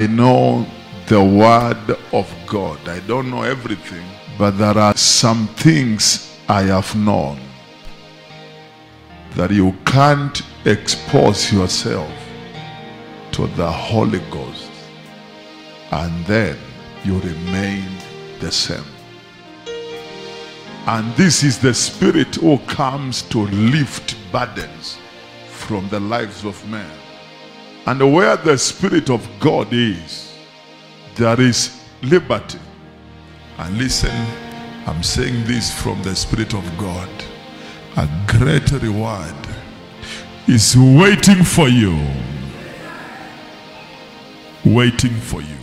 I know the word of God. I don't know everything, but there are some things I have known that you can't expose yourself to the Holy Ghost and then you remain the same. And this is the Spirit who comes to lift burdens from the lives of men. And where the Spirit of God is, there is liberty. And listen, I'm saying this from the Spirit of God. A great reward is waiting for you. Waiting for you.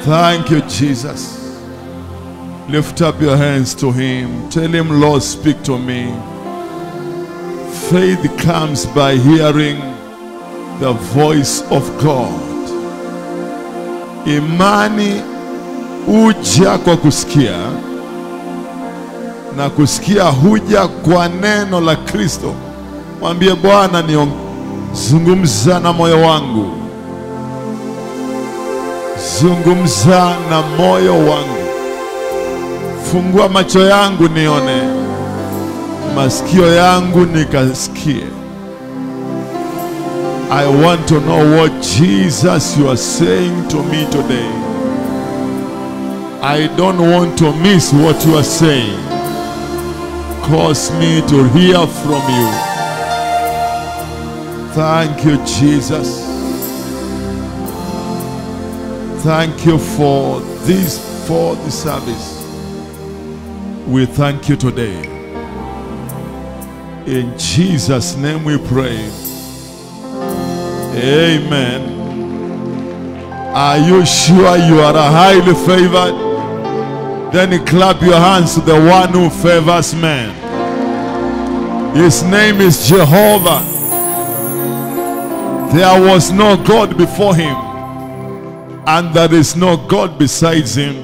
Thank you, Jesus. Lift up your hands to him. Tell him, Lord, speak to me. Faith comes by hearing the voice of God. Imani huja kwa kusikia, na kusikia huja kwa neno la Kristo. Mwambie Bwana, zungumza na moyo wangu. Zungumza na moyo wangu. Fungua macho yangu nione, masikio yangu nikasikie. I want to know what Jesus you are saying to me today. I don't want to miss what you are saying. Cause me to hear from you. Thank you, Jesus. Thank you for this service. We thank you today. In Jesus' name we pray. Amen. Are you sure you are a highly favored? Then clap your hands to the one who favors men. His name is Jehovah. There was no God before him, and there is no God besides him,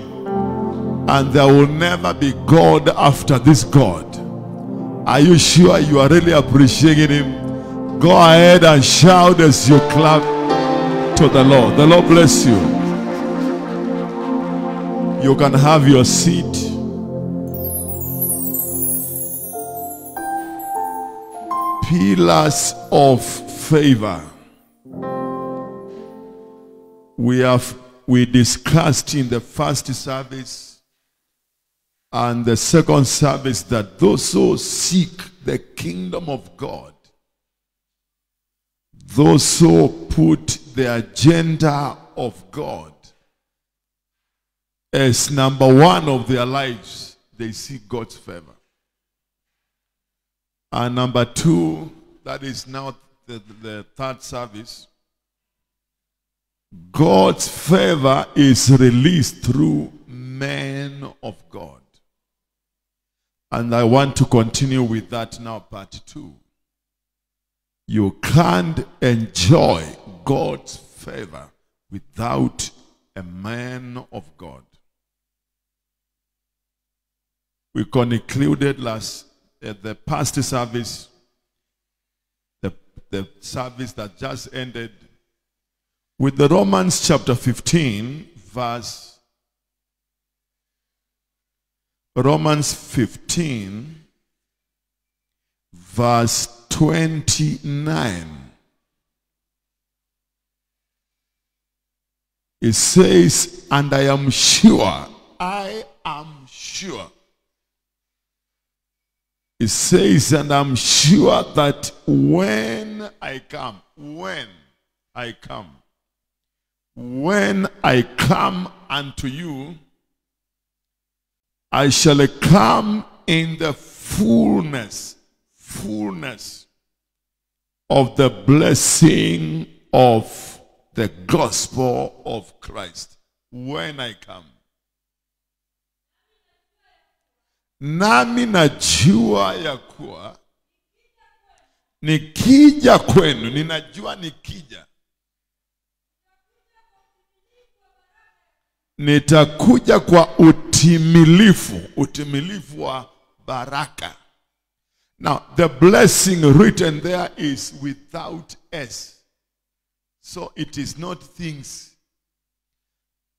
and there will never be God after this God. Are you sure you are really appreciating him? Go ahead and shout as you clap to the Lord. The Lord bless you. You can have your seat. Pillars of favor. We discussed in the first service and the second service that those who seek the kingdom of God, those who put the agenda of God as number one of their lives, they seek God's favor. And number two, that is now the third service, God's favor is released through men of God. And I want to continue with that now, part 2. You can't enjoy God's favor without a man of God. We concluded the past service, the service that just ended, with the Romans chapter 15, Romans 15, verse 29. It says, and I am sure. It says, and I'm sure that when I come unto you, I shall come in the fullness of the blessing of the gospel of Christ. When I come. Nami najua ya kuwa nikija kwenu, ninajua nikija, nitakuja kwa utimilifu wa baraka. Now, the blessing written there is without S. So it is not things.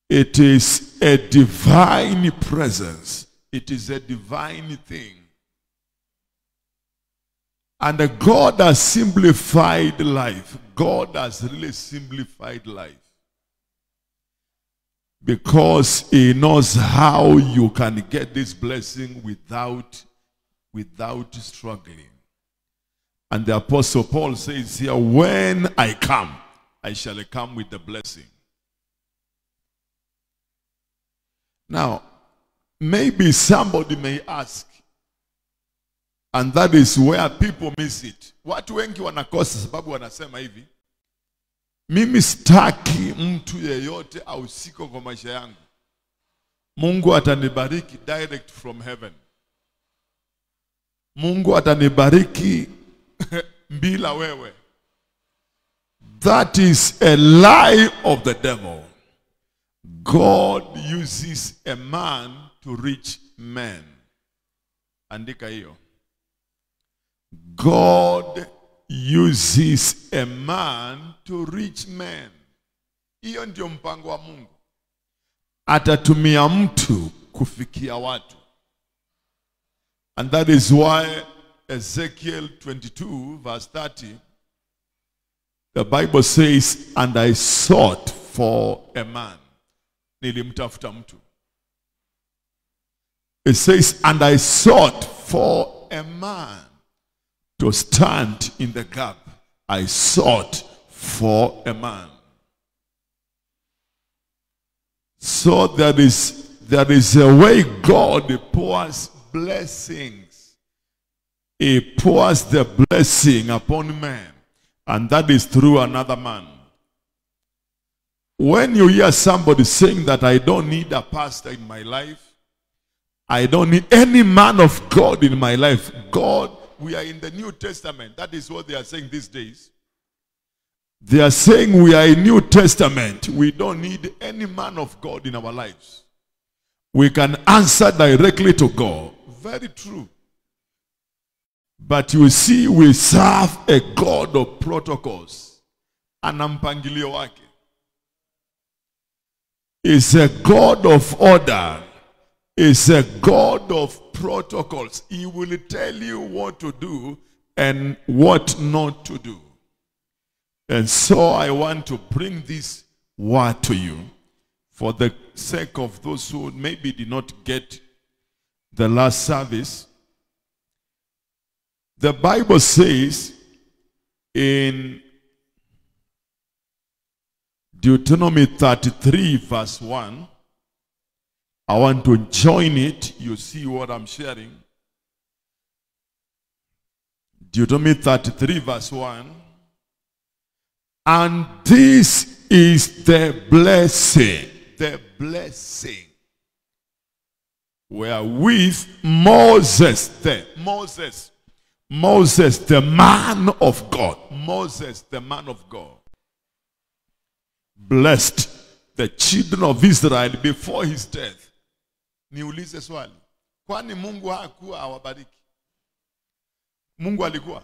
It is a divine presence. It is a divine thing. And God has simplified life. God has really simplified life. Because he knows how you can get this blessing without struggling. And the Apostle Paul says here, when I come, I shall come with the blessing. Now, maybe somebody may ask, and that is where people miss it. Watu wengi wanakosa sababu wanasema hivi, Mimi sitaki mtu yeyote ahusike kwa maisha yangu. Mungu atanibariki direct from heaven. Mungu atanibariki bila wewe. That is a lie of the devil. God uses a man to reach men. Andika hiyo. God uses a man to reach men. Hiyo ndio mpango wa Mungu. Atatumia mtu kufikia watu. And that is why Ezekiel 22 verse 30, the Bible says, and I sought for a man. Nilimtafuta mtu. It says, and I sought for a man to stand in the gap. I sought for a man. So there is a way God pours blessings. He pours the blessing upon man, and that is through another man. When you hear somebody saying that I don't need a pastor in my life, I don't need any man of God in my life. God, we are in the New Testament. That is what they are saying these days. They are saying we are in New Testament. We don't need any man of God in our lives. We can answer directly to God. Very true. But you see, we serve a God of protocols. Anampangilio wake. Is a God of order. Is a God of protocols. He will tell you what to do and what not to do. And so I want to bring this word to you for the sake of those who maybe did not get the last service. The Bible says in Deuteronomy 33 verse 1, I want to join it. You see what I'm sharing. Deuteronomy 33 verse 1. And this is the blessing. The blessing. Wherewith Moses, the man of God. Moses, the man of God, blessed the children of Israel before his death. Niulize swali. Kwani Mungu hakuwa awabariki? Mungu alikuwa?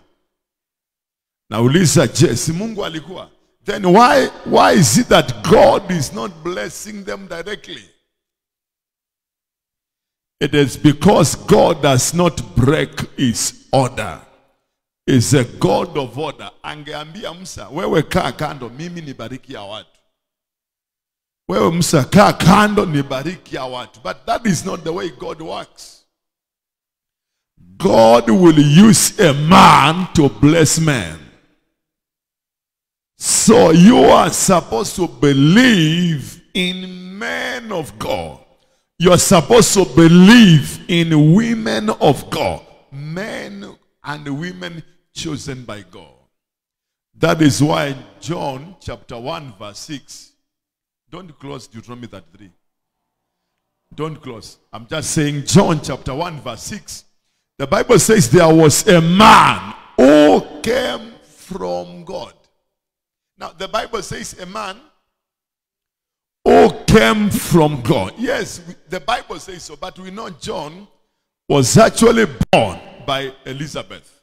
Nauliza, si Mungu alikuwa? Then why is it that God is not blessing them directly? It is because God does not break his order. Is a God of order. Angeambia Musa, wewe kaa kando, mimi nibariki ya watu. Wewe Musa kaa kando, nibariki ya watu. But that is not the way God works. God will use a man to bless man. So you are supposed to believe in men of God. You are supposed to believe in women of God. Men and women chosen by God. That is why John chapter 1 verse 6. Don't close Deuteronomy 33. Don't close. I'm just saying John chapter 1 verse 6. The Bible says there was a man who came from God. Now the Bible says a man who came from God. Yes, the Bible says so, but we know John was actually born by Elizabeth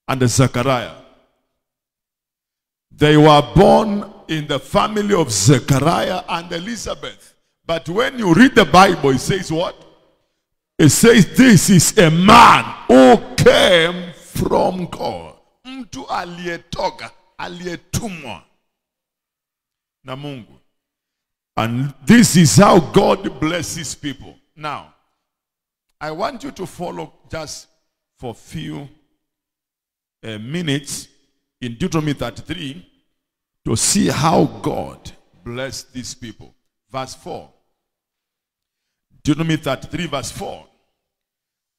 and Zechariah. They were born in the family of Zechariah and Elizabeth. But when you read the Bible, it says what? It says this is a man who came from God. Mtu aliyetoka, aliyetumwa na Mungu. And this is how God blesses people. Now, I want you to follow just for a few minutes in Deuteronomy 33 to see how God blessed these people. Verse 4. Deuteronomy 33 verse 4.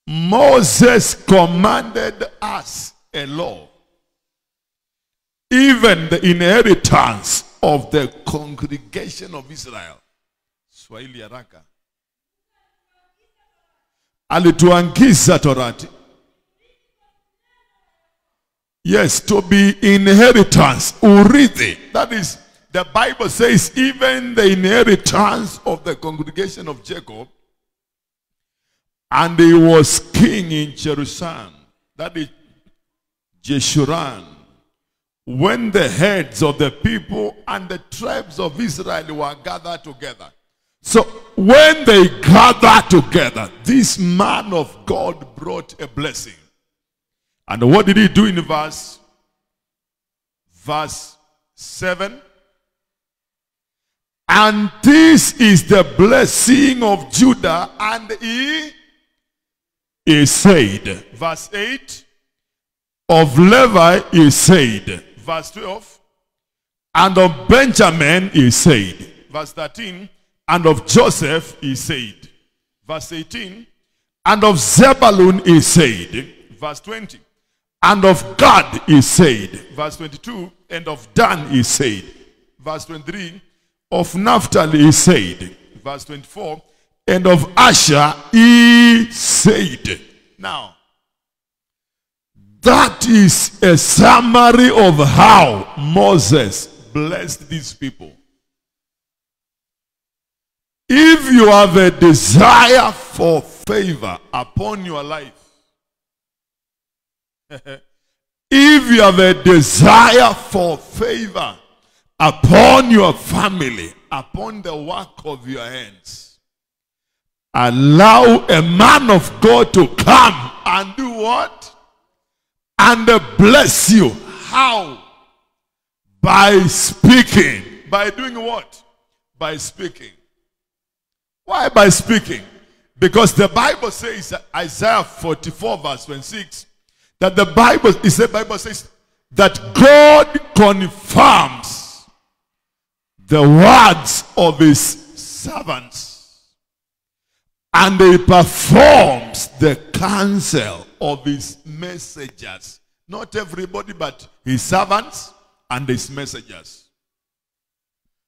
Moses commanded us a law even the inheritance of the congregation of Israel. Swahili haraka. Alituangiza torati. Yes, to be inheritance, urithi. That is, the Bible says, even the inheritance of the congregation of Jacob. And he was king in Jerusalem. That is Jeshurun. When the heads of the people and the tribes of Israel were gathered together. So when they gathered together, this man of God brought a blessing. And what did he do in verse 7? And this is the blessing of Judah, and he is said. Verse 8. Of Levi is said. Verse 12. And of Benjamin is said. Verse 13. And of Joseph is said. Verse 18. And of Zebulun is said. Verse 20. And of Gad is said. Verse 22. And of Dan is said. Verse 23. Of Naphtali is said. Verse 24. And of Asher is said. Now, that is a summary of how Moses blessed these people. If you have a desire for favor upon your life, if you have a desire for favor upon your family, upon the work of your hands, allow a man of God to come and do what? And bless you. How? By speaking. By doing what? By speaking. Why by speaking? Because the Bible says, Isaiah 44 verse 26, that the Bible says that God confirms the words of his servants, and he performs the counsel of his messengers. Not everybody, but his servants and his messengers.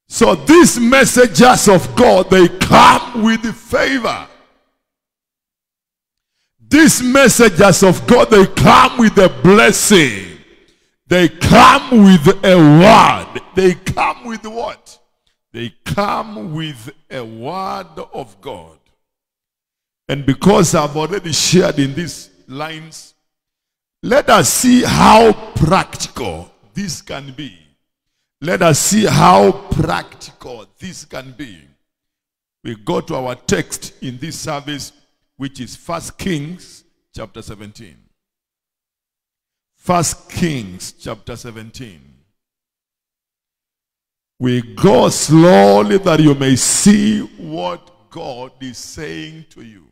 So these messengers of God, they come with favor. These messengers of God, they come with a blessing. They come with a word. They come with what? They come with a word of God. And because I've already shared in these lines, let us see how practical this can be. Let us see how practical this can be. We go to our text in this service, which is 1 Kings chapter 17. 1 Kings chapter 17. We go slowly that you may see what God is saying to you.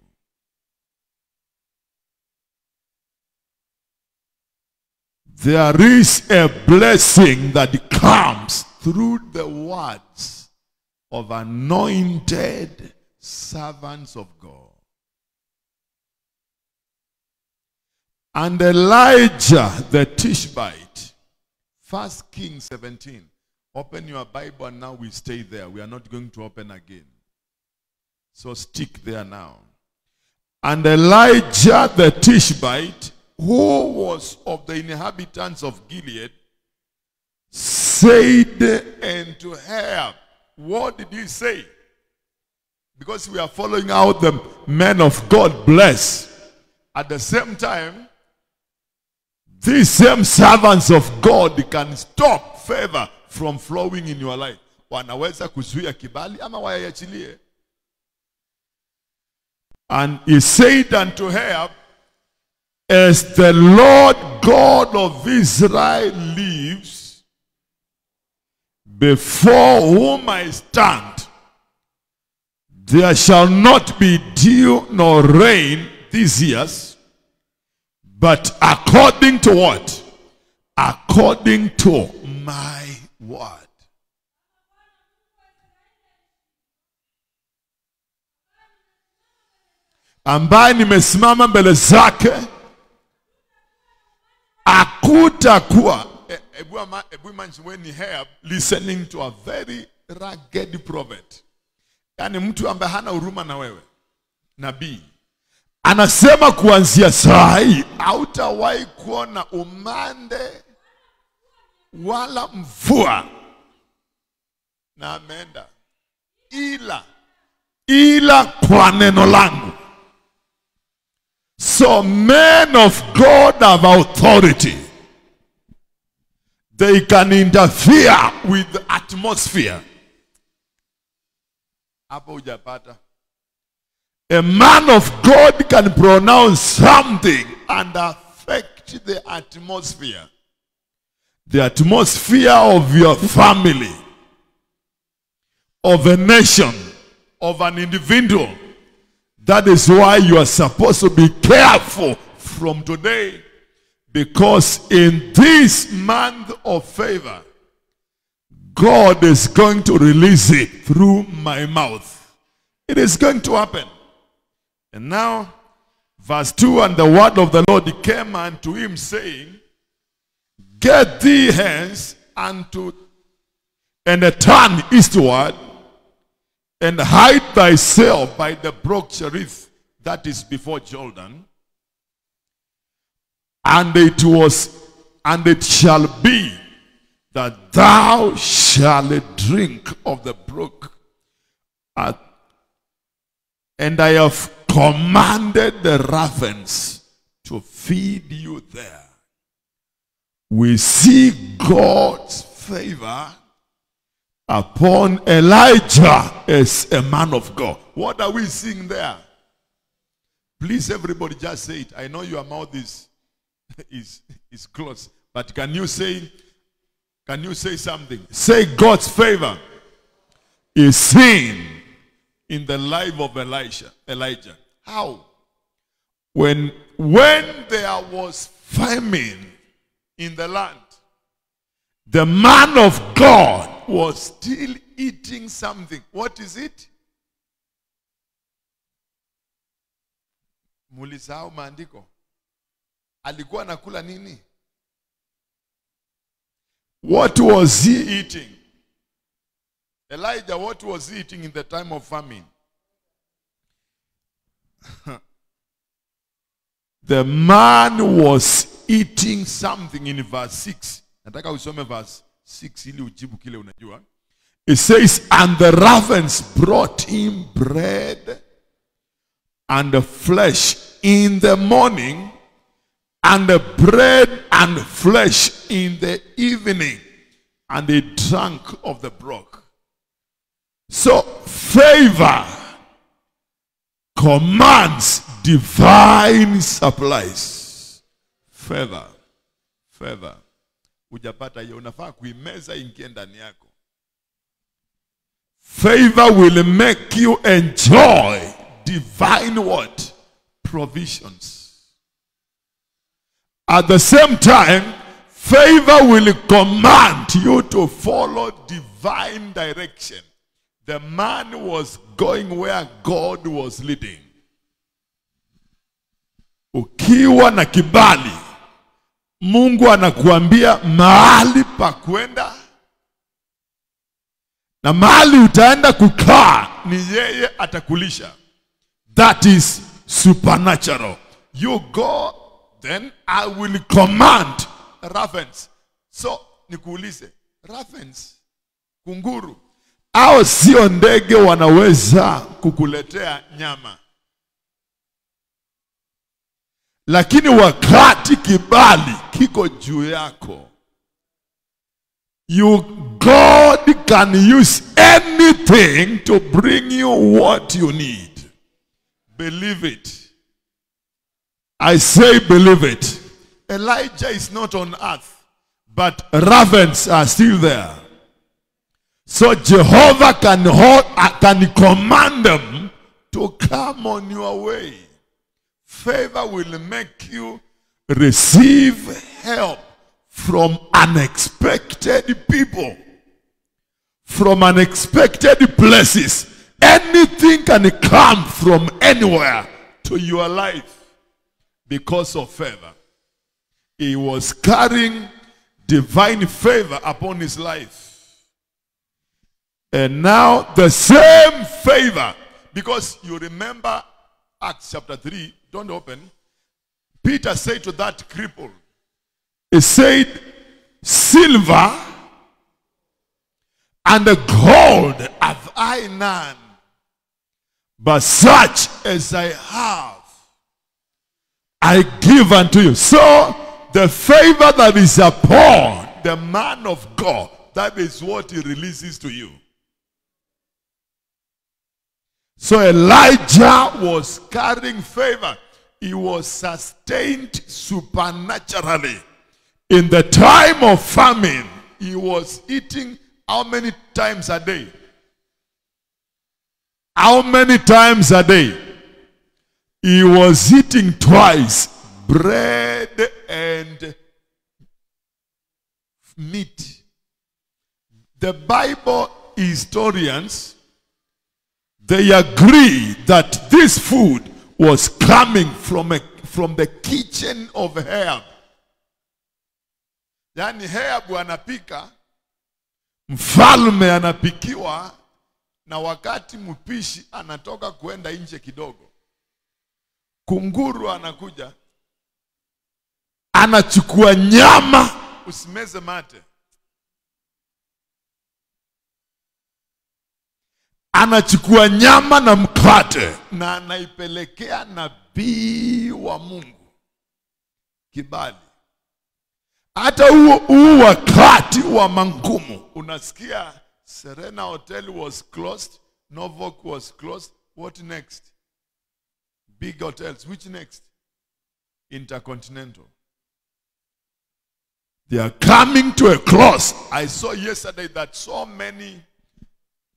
There is a blessing that comes through the words of anointed servants of God. And Elijah the Tishbite, 1 Kings 17. Open your Bible and now we stay there. We are not going to open again. So stick there now. And Elijah the Tishbite, who was of the inhabitants of Gilead, said unto Ahab. What did he say? Because we are following out the men of God bless. At the same time, these same servants of God can stop favor from flowing in your life. Wanaweza kuzuia kibali ama wayachilie. And he said unto Ahab, as the Lord God of Israel lives, before whom I stand, there shall not be dew nor rain these years, but according to what? According to my word. Ambaye nimesimama mbele zake, hakutakuwa. ebu imagine when he heard listening to a very rugged prophet. Yani mtu ambaye hana huruma na wewe. Nabii. Anasema kuanzia saa hii hautawahi kuona umande wala mvua. Na ameenda. Ila kwa neno langu. So men of God have authority. They can interfere with the atmosphere. Hapo hujapata. A man of God can pronounce something and affect the atmosphere. The atmosphere of your family, of a nation, of an individual. That is why you are supposed to be careful from today. Because in this month of favor, God is going to release it through my mouth. It is going to happen. And now, verse 2, and the word of the Lord came unto him, saying, get thee hence and turn eastward, and hide thyself by the brook Cherith, that is before Jordan. And it shall be that thou shalt drink of the brook. And I have commanded the ravens to feed you there. We see God's favor upon Elijah as a man of God. What are we seeing there? Please, everybody, just say it. I know your mouth is closed, but can you say something? Say God's favor is seen in the life of Elijah. How? When there was famine in the land, the man of God was still eating something. What is it? Mulisahau maandiko. Alikuwa anakula nini? What was he eating? Elijah, what was he eating in the time of famine? The man was eating something in verse 6. Nataka usome verse 6 ili ujibu kile unajua. It says, and the ravens brought him bread and flesh in the morning, and the bread and flesh in the evening, and they drank of the brook. So favor commands divine supplies. Favor. Ujapata hiyo, unafaa kuimeza ingie ndani yako. Favor will make you enjoy divine what? Provisions. At the same time, favor will command you to follow divine direction. The man was going where God was leading. Ukiwa na kibali, Mungu anakuambia mahali pa kwenda, na mahali utaenda kukaa ni yeye atakulisha. That is supernatural. You go, then I will command ravens. So nikuulize, ravens, kunguru, hao sio ndege wanaweza kukuletea nyama. Lakini wakati kibali kiko juu yako, God can use anything to bring you what you need. Believe it. I say believe it. Elijah is not on earth, but ravens are still there. So Jehovah can command them to come on your way. Favor will make you receive help from unexpected people, from unexpected places. Anything can come from anywhere to your life because of favor. He was carrying divine favor upon his life. And now the same favor, because you remember Acts chapter 3, don't open. Peter said to that cripple, he said, silver and the gold have I none, but such as I have, I give unto you. So the favor that is upon the man of God, that is what he releases to you. So Elijah was carrying favor. He was sustained supernaturally. In the time of famine, he was eating how many times a day? How many times a day? He was eating twice, bread and meat. The Bible historians, they agree that this food was coming from the kitchen of Ahab. Yani Ahab anapika, mfalme anapikiwa, na wakati mpishi anatoka kuenda nje kidogo, kunguru anakuja, anachukua nyama, usimeze mate, anachukua nyama na mkate na anaipelekea nabii wa Mungu kibali. Hata huo wakati wa mangumu, unasikia Serena Hotel was closed, Novok was closed. What next? Big hotels. Which next? Intercontinental. They are coming to a close. I saw yesterday that so many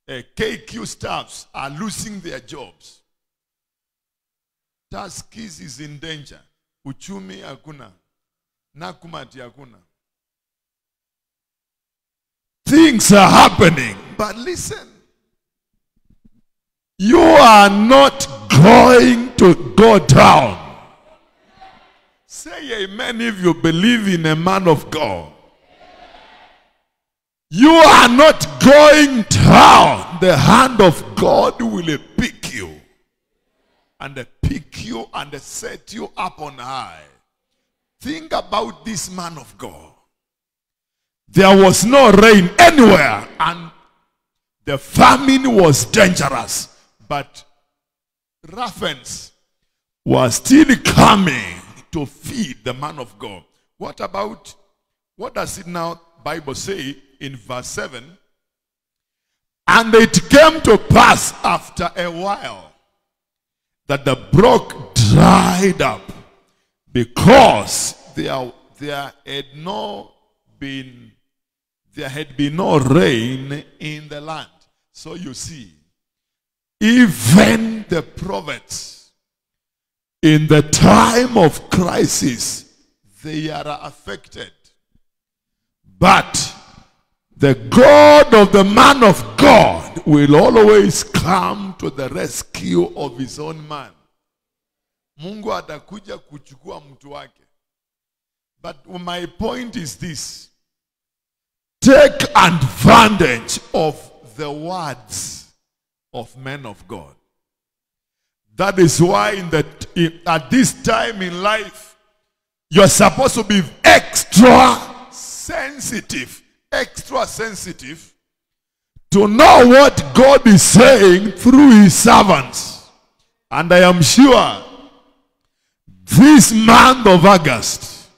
KQ staffs are losing their jobs. Tuskys is in danger. Uchumi hakuna. Nakumati hakuna. Things are happening. But listen. You are not going to go down. Say amen if you believe in a man of God. You are not going down. The hand of God will pick you. And pick you and set you up on high. Think about this man of God. There was no rain anywhere. And the famine was dangerous. But ravens were still coming to feed the man of God. What does it now Bible say in verse 7? And it came to pass after a while that the brook dried up, because there had been no rain in the land. So you see, even the prophets in the time of crisis, they are affected. But the God of the man of God will always come to the rescue of his own man. Mungu atakuja kuchukua mtu wake. But my point is this. Take advantage of the words of men of God. That is why at this time in life, you're supposed to be extra sensitive to know what God is saying through his servants. And I am sure this month of August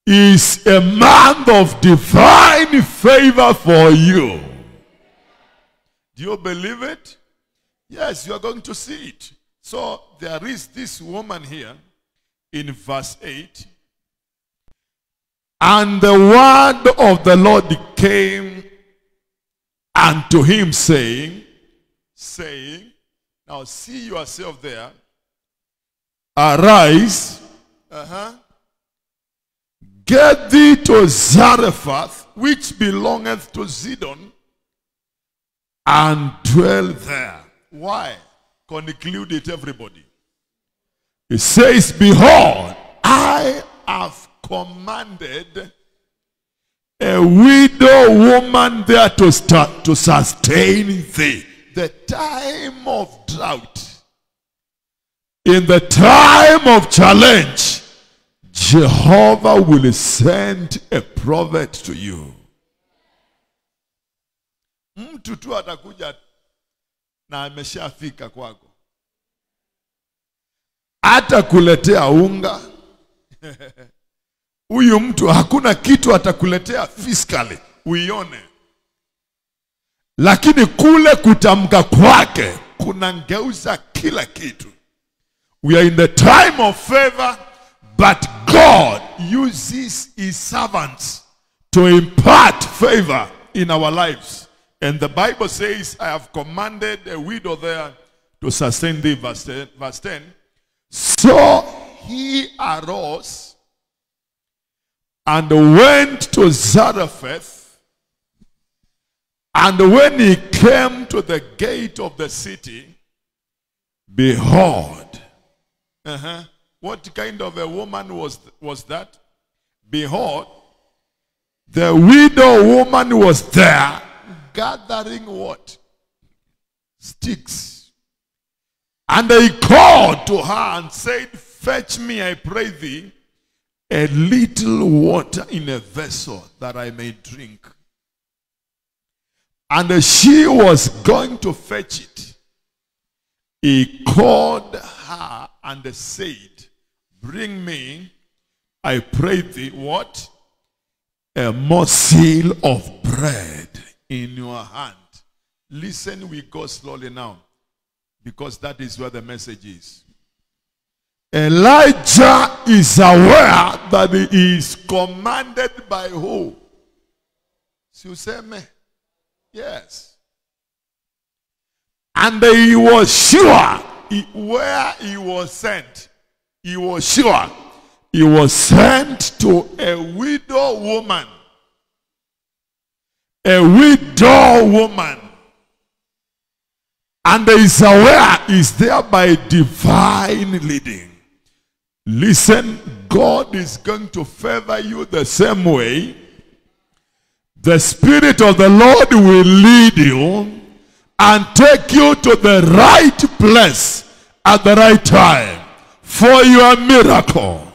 is a month of divine favor for you. Do you believe it? Yes, you are going to see it. So there is this woman here in verse 8. And the word of the Lord came unto him, saying, now see yourself there, arise, get thee to Zarephath, which belongeth to Zidon, and dwell there. Why? Conclude it, everybody. It says, behold, I have commanded a widow woman there to sustain thee. The time of drought, in the time of challenge, Jehovah will send a prophet to you. Mtu tu atakuja na ameshafika kwako. Atakuletea unga. Huyu mtu hakuna kitu atakuletea physically uione. Lakini kule kutamka kwake kunangeuza kila kitu. We are in the time of favor, but God uses his servants to impart favor in our lives. And the Bible says, I have commanded a widow there to sustain thee, verse 10. So he arose and went to Zarephath, and when he came to the gate of the city, behold, what kind of a woman was that? Behold, the widow woman was there, gathering what? Sticks. And he called to her and said, fetch me, I pray thee, a little water in a vessel that I may drink. And she was going to fetch it. He called her and said, bring me, I pray thee, what? A morsel of bread in your hand. Listen, we go slowly now, because that is where the message is. Elijah is aware that he is commanded by who? Suseme. Yes. And he was sure where he was sent. He was sure he was sent to a widow woman. A widow woman. And he is aware is there by divine leading. Listen, God is going to favor you the same way. The Spirit of the Lord will lead you and take you to the right place at the right time for your miracle.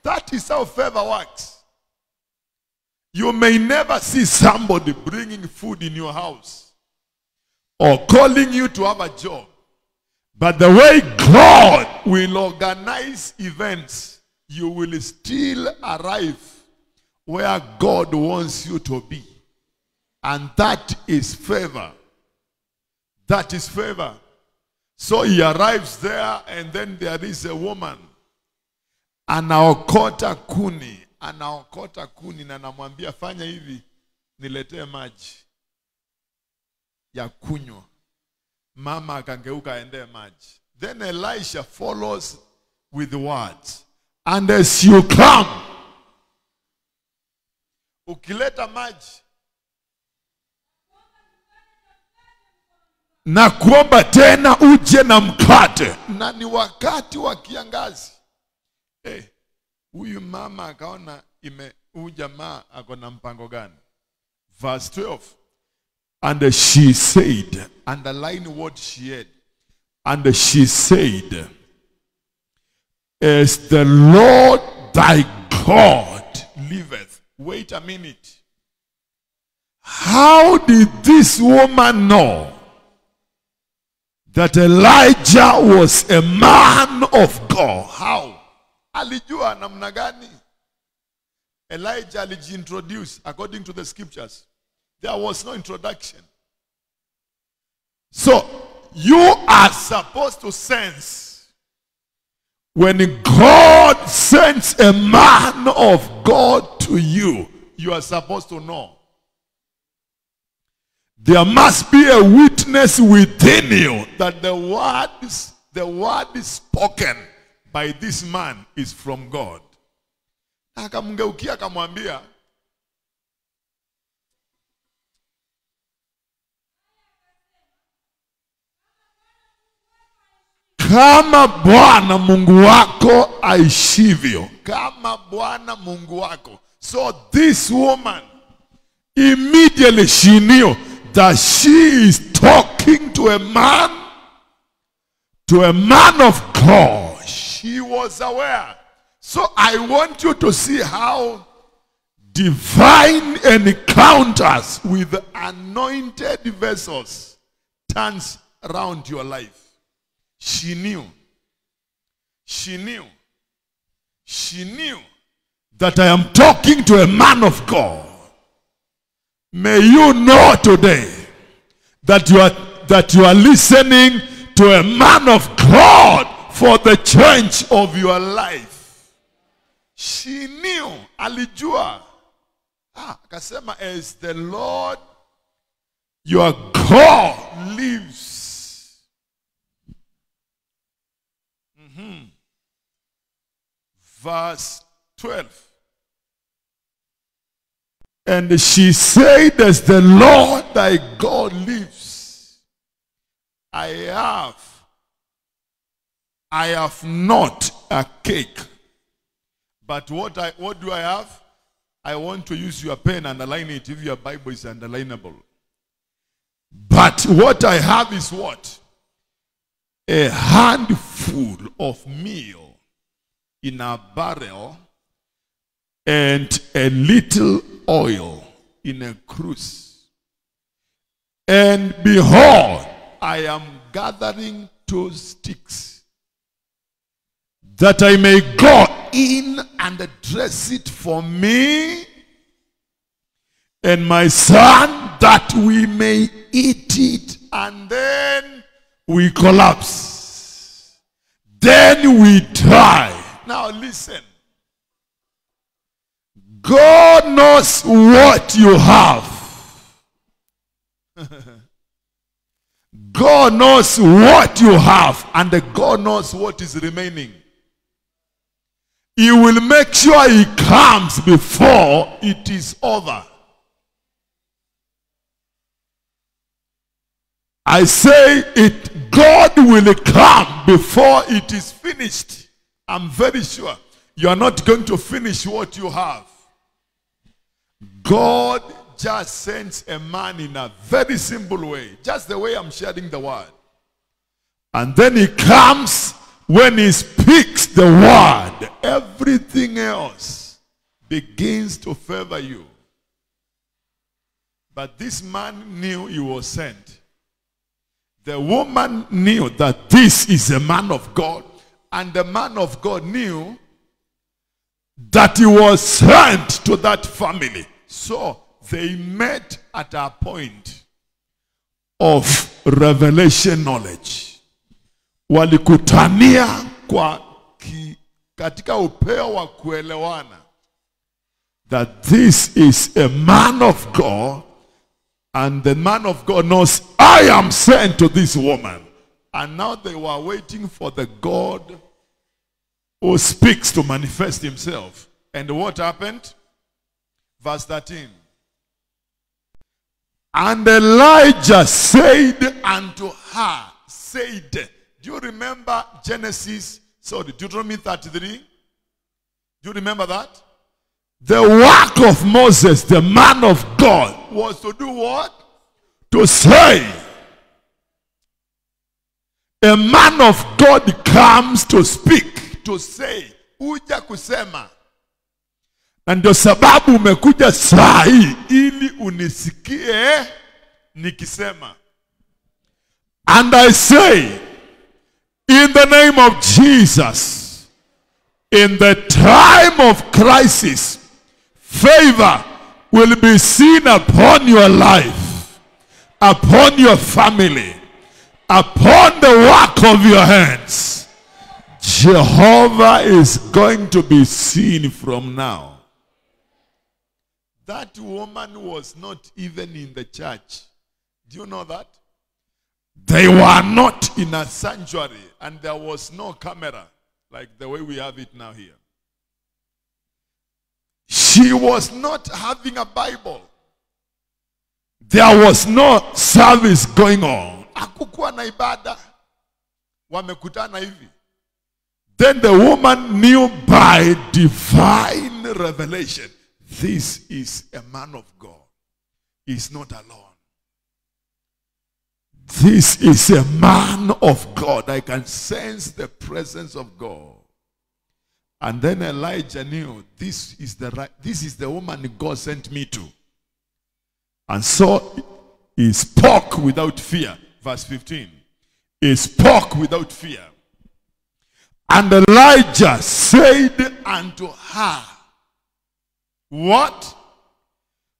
That is how favor works. You may never see somebody bringing food in your house or calling you to have a job. But the way God will organize events, you will still arrive where God wants you to be. And that is favor. That is favor. So he arrives there, and then there is a woman. Anaokota kuni. Anaokota kuni na namwambia fanya hivi, niletee maji ya kunywa. Mama akangeuka aende maji. Then Elisha follows with the words, and as you come, ukileta maji na kuomba tena uje na mkate. Na ni wakati wa kiangazi. Huyu mama akaona huyu jamaa ako na mpango gani? Verse 12. And she said, underline what she had. And she said, as the Lord thy God liveth. Wait a minute. How did this woman know that Elijah was a man of God? How? Alijua namna gani? Elijah alijiintroduce according to the scriptures. There was no introduction. So, you are supposed to sense when God sends a man of God to you, you are supposed to know. There must be a witness within you that the word spoken by this man is from God. Akamgeukia akamwambia, kama Bwana Mungu wako aishivyo. Kama Bwana Mungu wako. So this woman Immediately she knew that she is talking to a man of God. She was aware. So I want you to see how divine encounters with anointed vessels turns around your life. She knew. She knew. She knew that I am talking to a man of God. May you know today that you are listening to a man of God for the change of your life. She knew. Alijua. Akasema, as the Lord your God lives. Verse 12. And she said, as the Lord thy God lives, I have not a cake. But what do I have? I want to use your pen and underline it if your Bible is underlinable. But what I have is what? A handful of meal in a barrel and a little oil in a cruse. And behold, I am gathering 2 sticks, that I may go in and dress it for me and my son, that we may eat it. And then we collapse. Then we die. Now listen. God knows what you have. God knows what you have, and God knows what is remaining. He will make sure he comes before it is over. I say it, God will come before it is finished. I'm very sure you are not going to finish what you have. God just sends a man in a very simple way, just the way I'm sharing the word. And then he comes. When he speaks the word, everything else begins to favor you. But this man knew he was sent. The woman knew that this is a man of God. And the man of God knew that he was sent to that family. So they met at a point of revelation knowledge. Walikutania katika upeo wa kuelewana that this is a man of God, and the man of God knows I am sent to this woman. And now they were waiting for the God who speaks to manifest himself. And what happened? Verse 13. And Elijah said unto her, do you remember Deuteronomy 33? Do you remember that? The work of Moses, the man of God, was to do what? To say. A man of God comes to speak, to say. Uja kusema. Na ndio sababu umekuja saa hii ili unisikie nikisema. And I say, in the name of Jesus, in the time of crisis, favor will be seen upon your life, upon your family, upon the work of your hands. Jehovah is going to be seen from now. That woman was not even in the church. Do you know that? They were not in a sanctuary, and there was no camera like the way we have it now here. She was not having a Bible. There was no service going on. Hakukuwa na ibada. Wamekutana hivi. Then the woman knew by divine revelation, this is a man of God. is not alone. This is a man of God. I can sense the presence of God. And then Elijah knew, this is the woman God sent me to. And so he spoke without fear. Verse 15. He spoke without fear. And Elijah said unto her, what?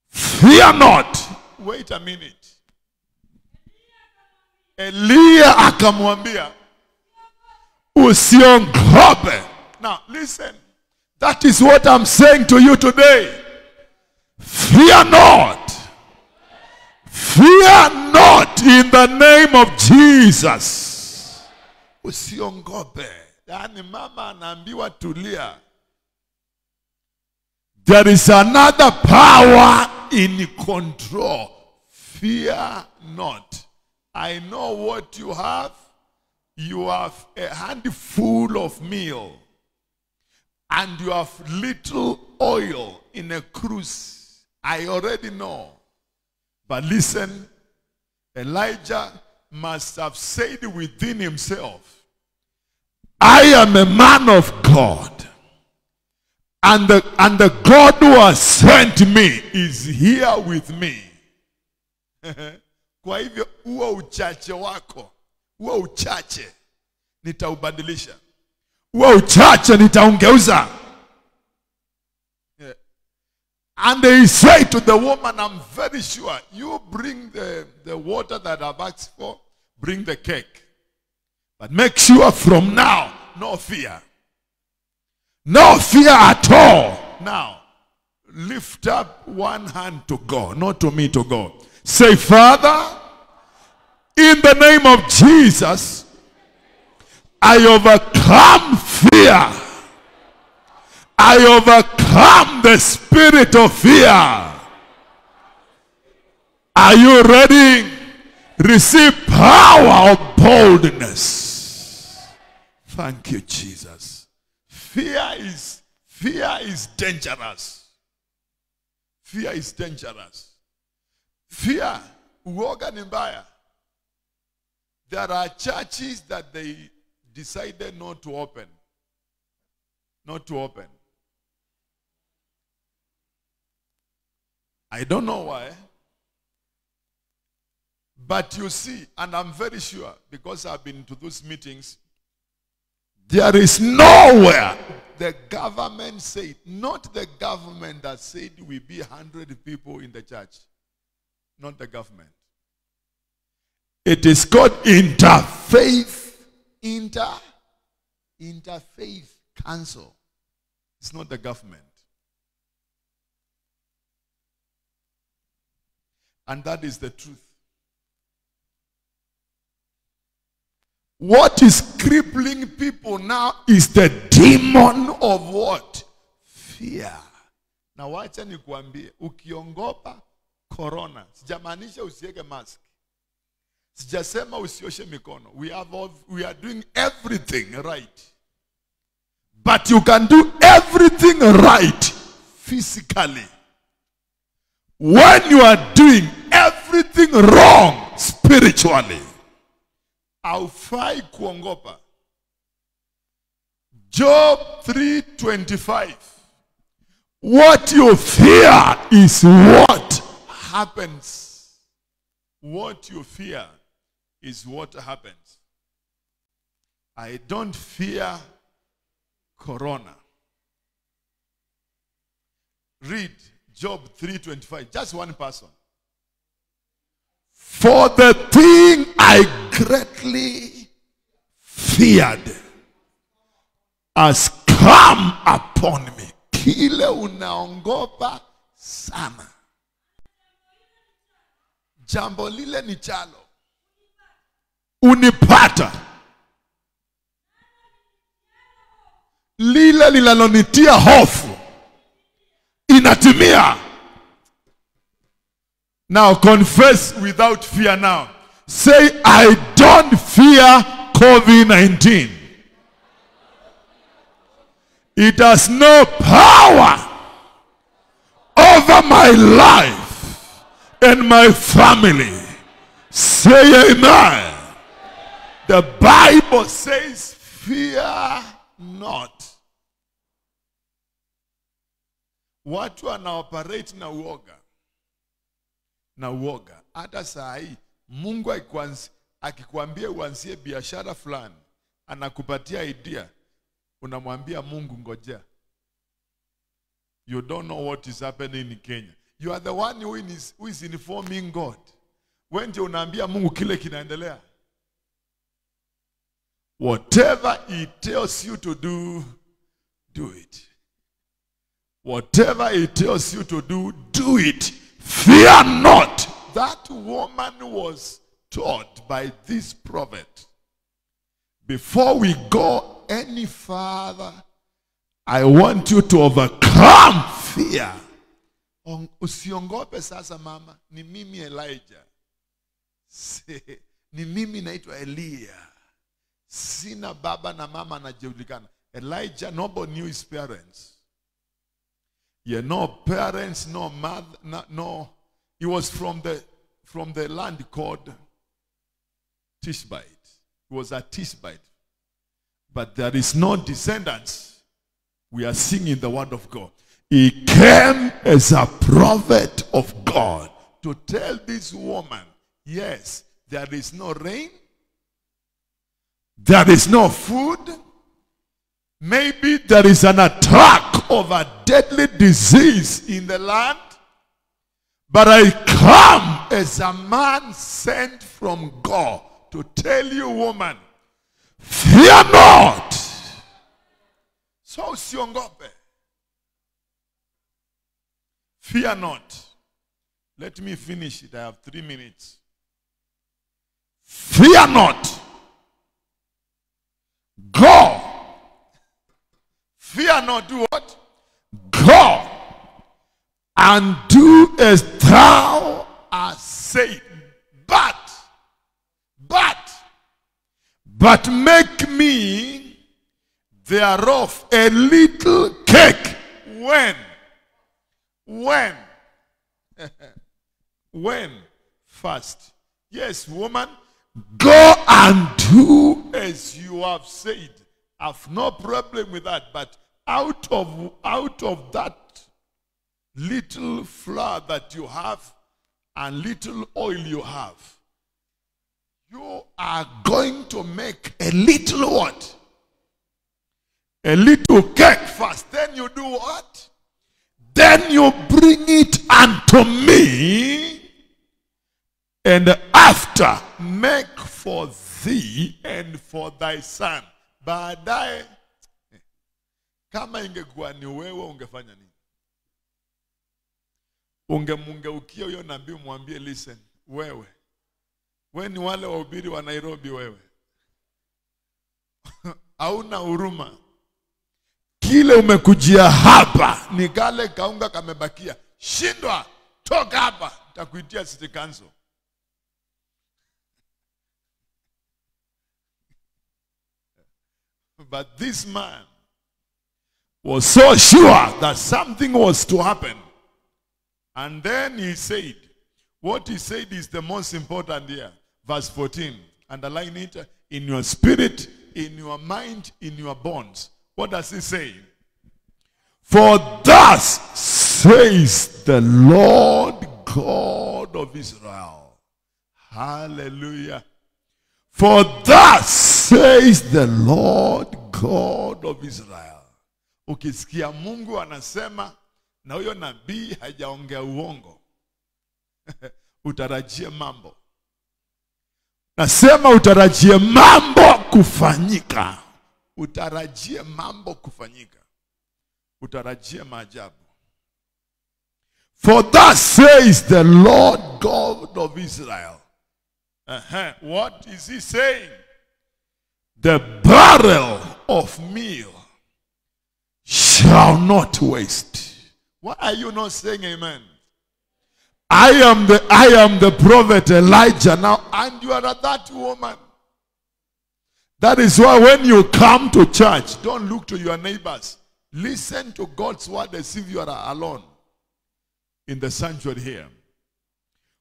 Fear not. Wait a minute. Eliya akamwambia, usiogope. Now listen. That is what I'm saying to you today. Fear not. Fear not in the name of Jesus. Usiogope. Yani mama anaambiwa tulia. There is another power in control. Fear not. I know what you have. You have a handful of meal. And you have little oil in a cruse. I already know. But listen, Elijah must have said within himself, I am a man of God. And the God who has sent me is here with me. Kwa hivyo huo uchache wako, huo uchache nitaubadilisha. Huo uchache nitaungeuza. And he said to the woman, I'm very sure, you bring the water that I've asked for, bring the cake. But make sure from now, no fear. No fear at all. Now, lift up one hand to God, not to me, to God. Say, Father, in the name of Jesus, I overcome fear. I overcome the spirit of fear. Are you ready? Receive power of boldness. Thank you, Jesus. Fear is dangerous. Fear is dangerous. Fear, uoga ni mbaya. There are churches that they decided not to open. Not to open. I don't know why. But you see, and I'm very sure, because I've been to those meetings, there is nowhere the government said, not the government that said we be 100 people in the church. Not the government. It is called interfaith council. It's not the government. And that is the truth. What is crippling people now is the demon of what? Fear. Na wacha nikuambie, ukiongopa corona, sijamaanisha usiweke mask. Sijasema usioshe mikono. We are doing everything right. But you can do everything right physically. When you are doing everything wrong spiritually, haufai kuongopa. Job 3:25. What you fear is what happens. What you fear is what happens. I don't fear corona. Read Job 3:25. Just one person. For the thing I greatly feared has come upon me. Kile unaongopa sana. Jambo lile ni chalo. Unipata. Lile linalonitia hofu. Inatimia. Now confess without fear now. Say, I don't fear COVID-19. It has no power over my life. and my family. Say amen. The Bible says, fear not. Watu wanaoperate na uoga. Na uoga. Hata saa hii Mungu akikwambia uanzie biashara fulani, anakupatia idea, unamwambia Mungu ngojea. You don't know what is happening in Kenya. You are the one who is informing God. When you unaambia Mungu kile kinaendelea. Whatever he tells you to do, do it. Whatever he tells you to do, do it. Fear not. That woman was taught by this prophet. Before we go any further, I want you to overcome fear. Usiongope sasa mama, ni mimi Elijah. Ni mimi naitwa Elia. Sina baba na mama anajulikana. Elijah, nobody knew his parents. Yeah, no parents, no mother, no. He was from the land called Tishbite. He was a Tishbite. But there is no descendants. We are singing the word of God. He came as a prophet of God to tell this woman, yes, there is no rain. There is no food. Maybe there is an attack of a deadly disease in the land. But I come as a man sent from God to tell you, woman, fear not. So usiongope. Fear not. Let me finish it. I have 3 minutes. Fear not. Go. Fear not. Do what? Go. And do as thou hast said. But make me thereof a little cake. When? When? Fast. Yes, woman. Go and do as you have said. I have no problem with that. But out of that little flour that you have and little oil you have, you are going to make a little what? A little cake first. Then you do what? Then you bring it unto me, and after make for thee and for thy son. Baadaye, kama ingekuwa ni wewe ungefanya nini? Ungemungeukia huyo nabii mwambie, listen, wewe ni wale wahubiri wa Nairobi wewe. Hauna huruma. Kile umekujia hapa ni kale kaunga kamebakia. Shindwa, toka hapa, nitakuitia city council. But this man was so sure that something was to happen. And then he said, what he said is the most important here. Verse 14. Underline it. In your spirit, in your mind, in your bones. What does he say? For thus says the Lord God of Israel. Hallelujah. For thus says the Lord God of Israel. Ukisikia Mungu anasema na huyo nabii hajaongea uongo, utarajie mambo. Nasema utarajie mambo kufanyika. Utarajie mambo kufanyika. Utarajie maajabu. For thus says the Lord God of Israel. What is he saying? The barrel of meal shall not waste. Why are you not saying amen? I am the prophet Elijah now, and you are that woman. That is why when you come to church, don't look to your neighbors. Listen to God's word as if you are alone in the sanctuary here.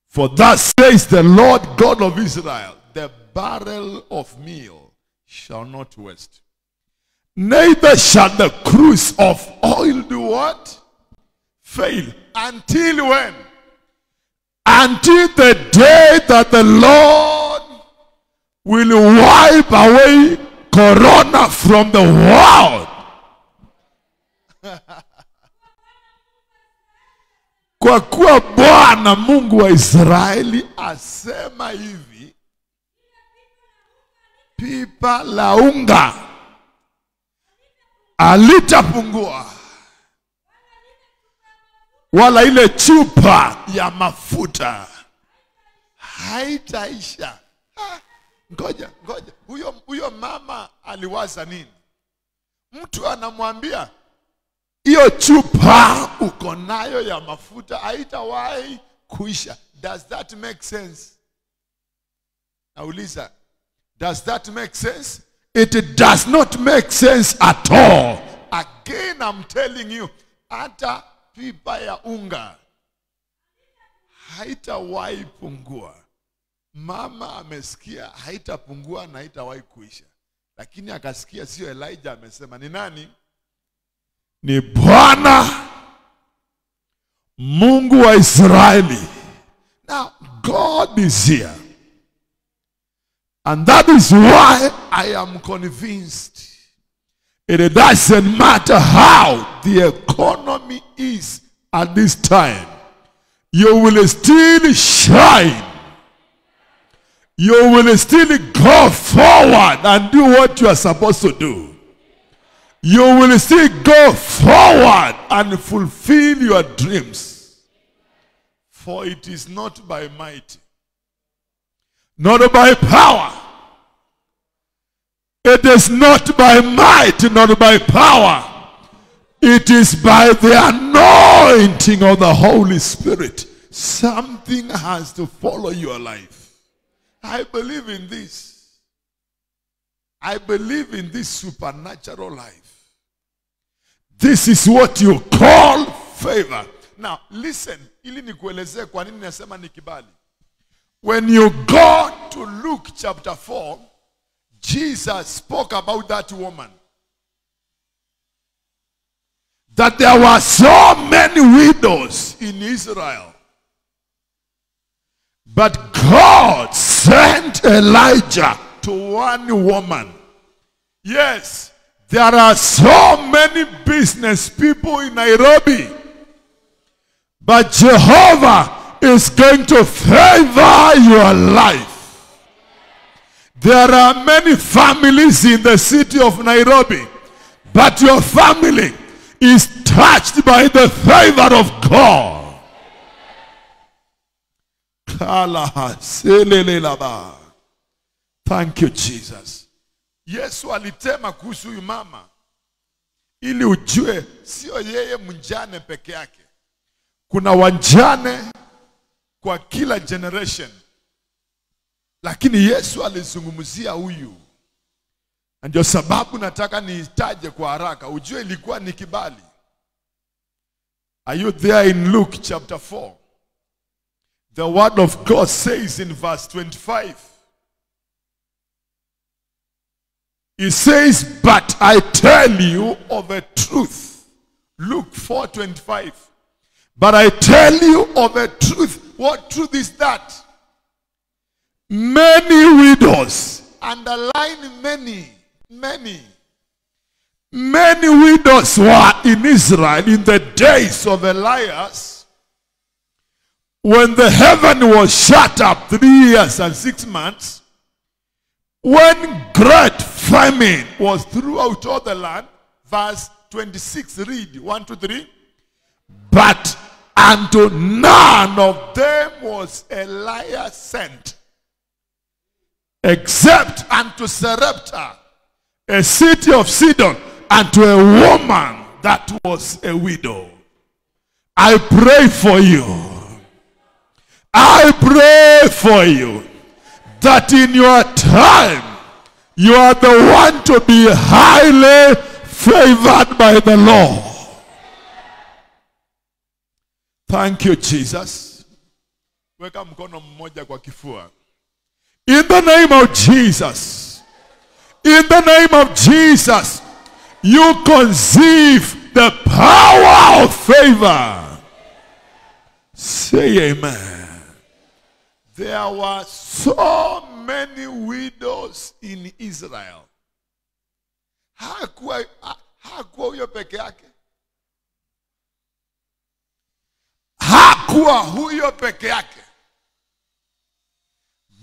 For thus says the Lord God of Israel, the barrel of meal shall not waste, neither shall the cruse of oil do what? Fail. Until when? Until the day that the Lord will wipe away corona from the world. Kwa kuwa Bwana Mungu wa Israeli asema hivi, pipa la unga alitapungua, wala ile chupa ya mafuta haitaisha. Ngoja. Huyo mama aliwaza nini? Mtu anamwambia hiyo chupa uko nayo ya mafuta haitawahi kuisha. Does that make sense? Nauliza, does that make sense? It does not make sense at all. Again, I'm telling you, hata pipa ya unga haitawahi pungua. Mama amesikia haitapungua na haitawahi kuisha, lakini akasikia sio Elijah amesema. Ni nani? Ni Bwana Mungu wa Israeli. Now God is here, and that is why I am convinced it doesn't matter how the economy is at this time, you will still shine. You will still go forward and do what you are supposed to do. You will still go forward and fulfill your dreams. For it is not by might, not by power. It is not by might, not by power. It is by the anointing of the Holy Spirit. Something has to follow your life. I believe in this. I believe in this supernatural life. This is what you call favor. Now listen, ili nikuelezee kwa nini nasema ni kibali. When you go to Luke chapter 4, Jesus spoke about that woman. That there were so many widows in Israel. But God sent Elijah to one woman. Yes, there are so many business people in Nairobi, but Jehovah is going to favor your life. There are many families in the city of Nairobi, but your family is touched by the favor of God. Thank you, Jesus. Yesu alitema kuhusu huyu mama ili ujue sio yeye mjane peke yake. Kuna wajane kwa kila generation. Lakini Yesu alizungumzia huyu. Ndio sababu nataka niitaje kwa haraka ujue ilikuwa ni kibali. Are you there in Luke chapter 4? The word of God says in verse 25. It says, but I tell you of a truth. Luke 4:25. But I tell you of a truth. What truth is that? Many widows, underline many, many widows were in Israel in the days of Elias, when the heaven was shut up 3 years and 6 months, when great famine was throughout all the land. Verse 26, read 1, 2, 3. But unto none of them was Elias sent, except unto Sarepta, a city of Sidon, and to a woman that was a widow. I pray for you. I pray for you that in your time you are the one to be highly favored by the Lord. Thank you, Jesus. Weka mkono mmoja kwa kifua. In the name of Jesus. In the name of Jesus. You conceive the power of favor. Say amen. There were so many widows in Israel. Hakuwa huyo peke yake. Hakuwa huyo peke yake.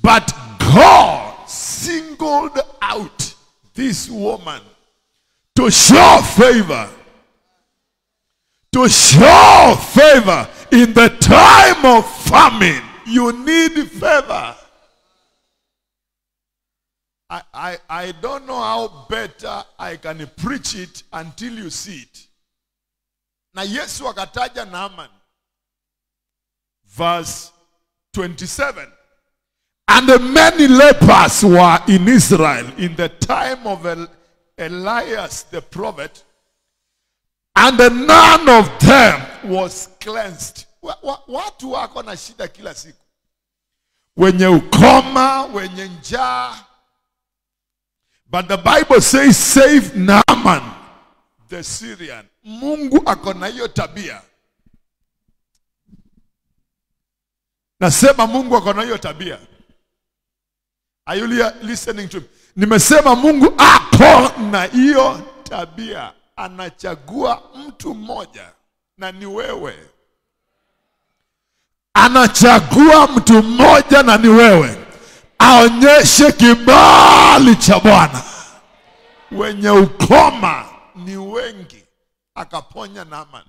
But God singled out this woman to show favor. To show favor in the time of famine. You need favor. I don't know how better I can preach it until you see it. Na Yesu akataja Naaman. Verse 27. And many lepers were in Israel in the time of Elias the prophet, and none of them was cleansed. Watu wako na shida kila siku. Wenye ukoma, wenye njaa. But the Bible says, save Naaman the Syrian. Mungu ako na hiyo tabia. Nasema Mungu ako na hiyo tabia. Are you listening to me? Nimesema Mungu ako na hiyo tabia. Anachagua mtu mmoja, na ni wewe. Anachagua mtu mmoja, na ni wewe. Aonyeshe kibali cha Bwana. Wenye ukoma ni wengi, akaponya Naaman.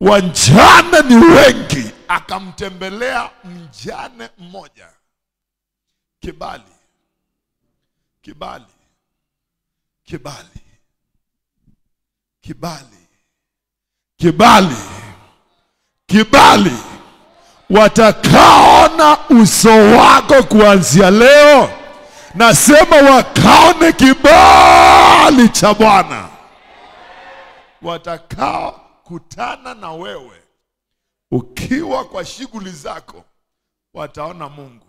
Wajane ni wengi, akamtembelea mjane mmoja. Kibali. Kibali. Kibali. Kibali. Kibali. Kibali. Watakaona uso wako kuanzia leo, nasema wakaone kibali cha Bwana. Watakao kutana na wewe ukiwa kwa shughuli zako, wataona Mungu.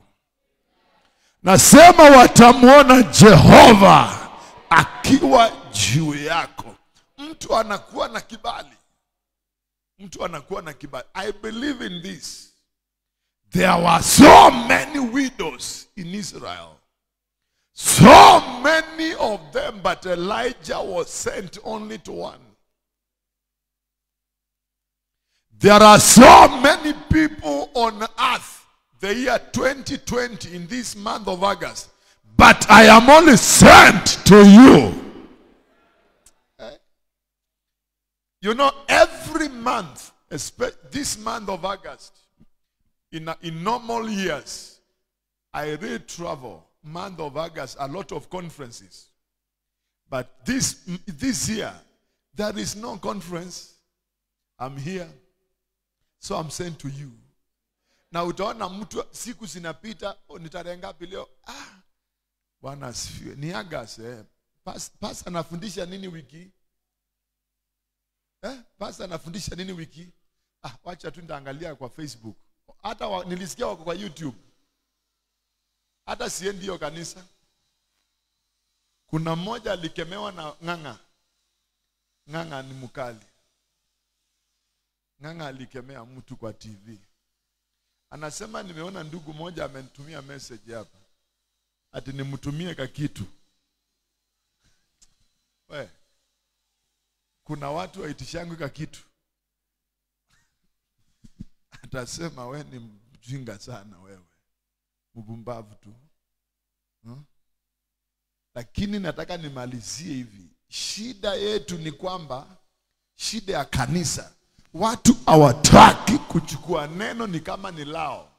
Nasema watamuona Jehova akiwa juu yako. Mtu anakuwa na kibali. Mtu anakuwa na kibali. I believe in this. There were so many widows in Israel. So many of them, but Elijah was sent only to one. There are so many people on earth, the year 2020, in this month of August, but I am only sent to you. You know, every month, this month of August, in normal years, I really travel. Month of August, a lot of conferences. But this year, there is no conference. I'm here. So I'm saying to you. Na utaona mtu siku zinapita, nitarehe ngapi leo? Bwana asifiwe. Ni August Pastor anafundisha nini wiki? Pastor anafundisha nini wiki? Wacha tu nitaangalia kwa Facebook. Hata nilisikia wako kwa YouTube. Hata siendi hiyo kanisa. Kuna mmoja alikemewa na ng'ang'a. Ng'ang'a ni mkali. Ng'ang'a alikemea mtu kwa TV. Anasema nimeona ndugu moja amenitumia message hapa. Ati nimtumie ka kitu. Kuna watu waitishangu ka kitu. Atasema wewe ni mjinga sana wewe. Mbumbavu tu. Lakini nataka nimalizie hivi. Shida yetu ni kwamba, shida ya kanisa, watu hawataki kuchukua neno ni kama ni lao.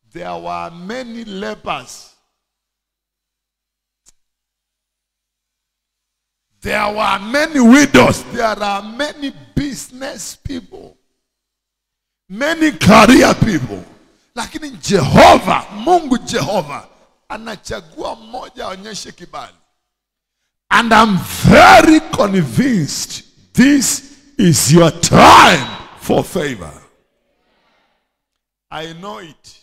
There were many lepers. There were many widows. There are many business people. Many career people. Lakini Jehova, Mungu Jehova, anachagua mmoja aonyeshe kibali. And I'm very convinced this is your time for favor. I know it.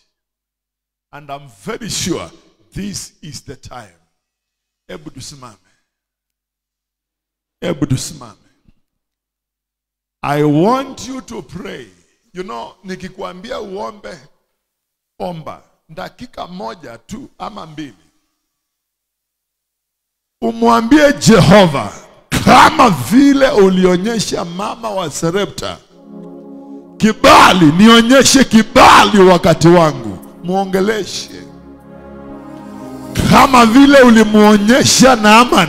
And I'm very sure this is the time. Hebu tusimame. Hebu tusimame. I want you to pray. You know, nikikuambia uombe, omba. Dakika moja tu ama mbili. Umwambie Jehova, kama vile ulionyesha mama wa Sarepta kibali, nionyeshe kibali wakati wangu. Muongeleshe kama vile ulimuonyesha Naaman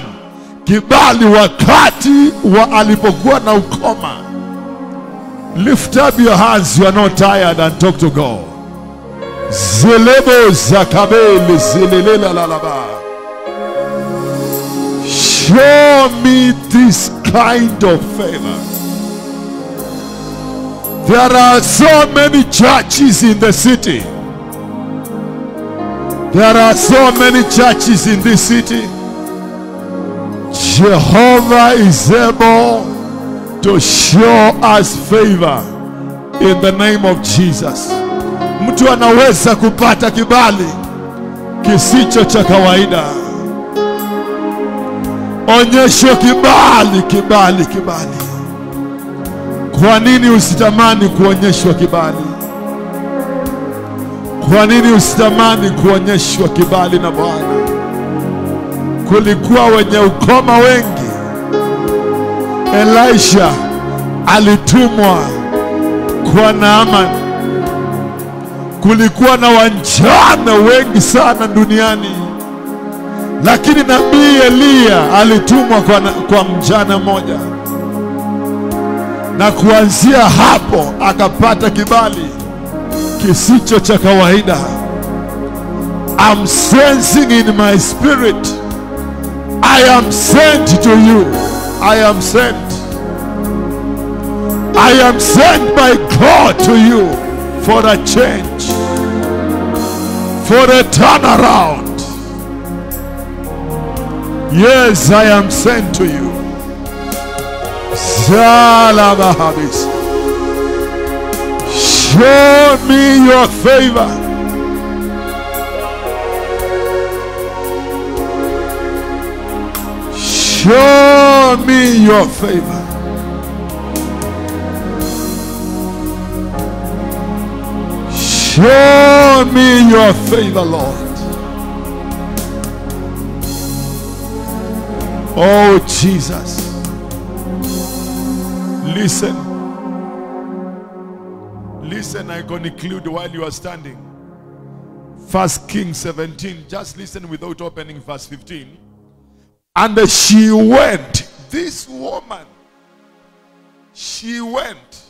kibali wakati alipokuwa na ukoma. Lift up your hands, you are not tired, and talk to God. Zelebo zakabeli zilelela lalaba. Show me this kind of favor. There are so many churches in the city. There are so many churches in this city. Jehovah is able to show us favor in the name of Jesus. Mtu anaweza kupata kibali kisicho cha kawaida. Onyesho kibali, kibali, kibali. Kwa nini usitamani kuonyeshwa kibali? Kwa nini usitamani kuonyeshwa kibali na Bwana? Kulikuwa wenye ukoma wengi. Elisha alitumwa kwa Naaman. Kulikuwa na wajane wengi sana duniani, lakini nabii Eliya alitumwa kwa mjane mmoja, na kuanzia hapo akapata kibali kisicho cha kawaida. I'm sensing in my spirit, I am sent to you. I am sent. I am sent by God to you for a change, for a turnaround. Yes, I am sent to you. Zalabahabis. Show me your favor. Show me your favor. Show me your favor, Lord. Oh, Jesus. Listen. Listen, I'm going to conclude while you are standing. 1 Kings 17. Just listen without opening verse 15. And she went, this woman, she went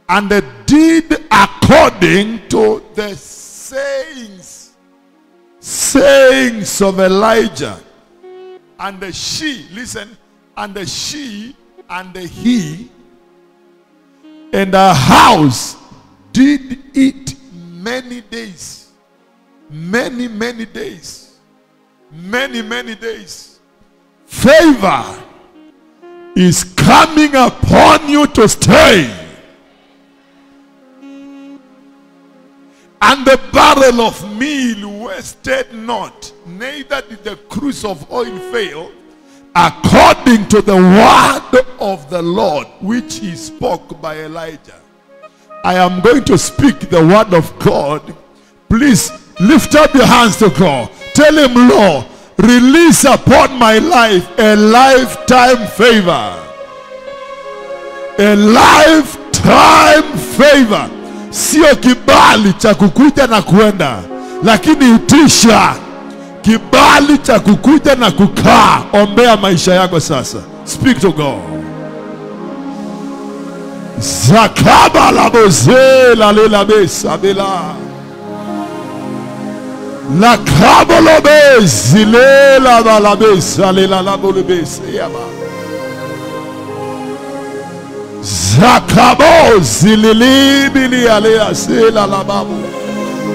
and did according to the sayings of Elijah. And she, listen, and she and he and her house did it many days. Many days. Many days. Favor is coming upon you to stay. And the barrel of meal wasted not, neither did the cruse of oil fail, according to the word of the Lord, which he spoke by Elijah. I am going to speak the word of God. Please lift up your hands to God. Tell him, Lord, release upon my life a lifetime favor. A lifetime favor. Sio kibali cha kukuja na kuenda, lakini itisha kibali cha kukuja na kukaa. Ombea maisha yako sasa. Speak to God. Zakaba la boze la lela besa bela. La kabolo bezi lela la besa lela la bolo besa yaba. Zakabo zilili bili alea sela la babu.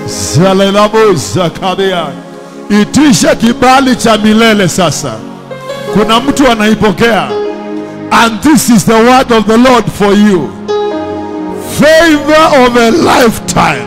Zalelabo zakabea. Itisha kibali cha milele sasa. Kuna mtu anaipokea. And this is the word of the Lord for you. Favor of a lifetime.